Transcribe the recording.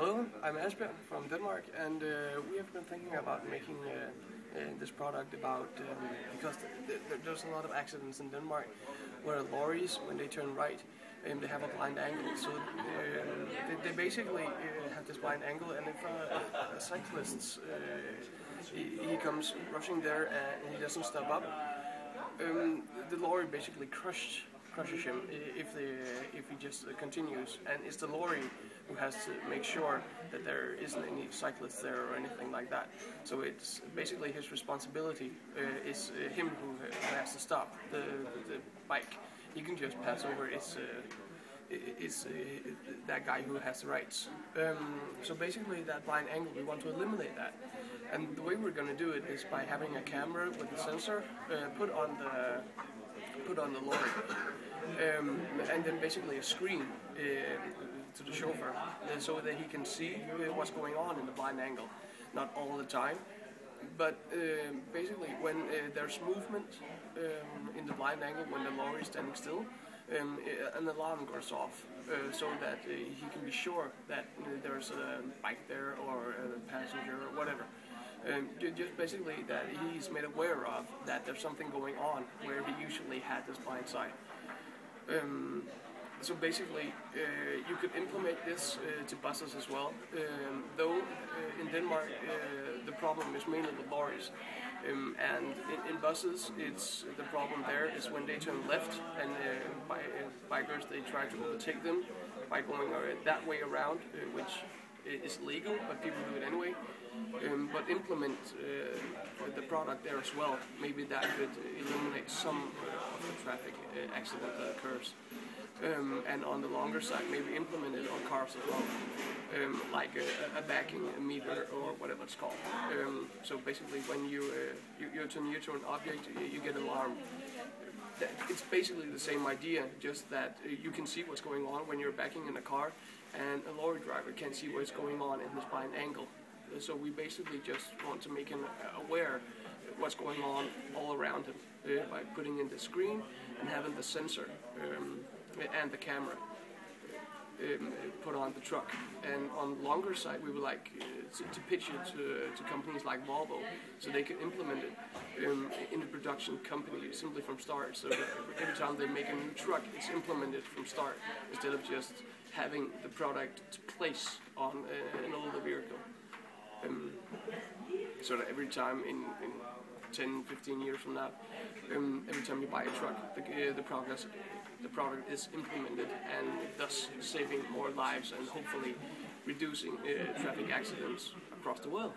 Hello, I'm Asbjørn from Denmark, and we have been thinking about making this product because there's a lot of accidents in Denmark where lorries, when they turn right, they have a blind angle. So they basically have this blind angle, and if a cyclist he comes rushing there and he doesn't step up, the lorry basically crushes him if he just continues, and it's the lorry who has to make sure that there isn't any cyclists there or anything like that. So it's basically his responsibility. It's him who has to stop the bike. He can just pass over. It's that guy who has the rights. So basically that blind angle, we want to eliminate that. And the way we're going to do it is by having a camera with a sensor put on the lorry, and then basically a screen to the chauffeur, so that he can see what's going on in the blind angle. Not all the time, but basically when there's movement in the blind angle, when the lorry is standing still, an alarm goes off, so that he can be sure that there's a bike there or a passenger or whatever. Just basically that he's made aware of that there's something going on where he usually had this blind side. So basically you could implement this to buses as well, though in Denmark the problem is mainly with lorries, and in buses it's the problem there is when they turn left, and bikers, they try to overtake them by going that way around, which is legal, but people do it anyway. But implement the product there as well. Maybe that could eliminate some of the traffic accident that occurs. And on the longer side, maybe implement it on cars as well, like a backing meter or whatever it's called. So basically, when you turn near to an object, you get an alarm. It's basically the same idea, just that you can see what's going on when you're backing in a car, and a lorry driver can't see what's going on in his blind angle. So we basically just want to make him aware what's going on all around him by putting in the screen and having the sensor and the camera put on the truck. And on the longer side, we would like to pitch it to companies like Volvo, so they can implement it in the production company simply from start. So that every time they make a new truck, it's implemented from start instead of just having the product to place on an older vehicle. So that every time in 10-15 years from now, every time you buy a truck, the product is implemented, and thus saving more lives and hopefully reducing traffic accidents across the world.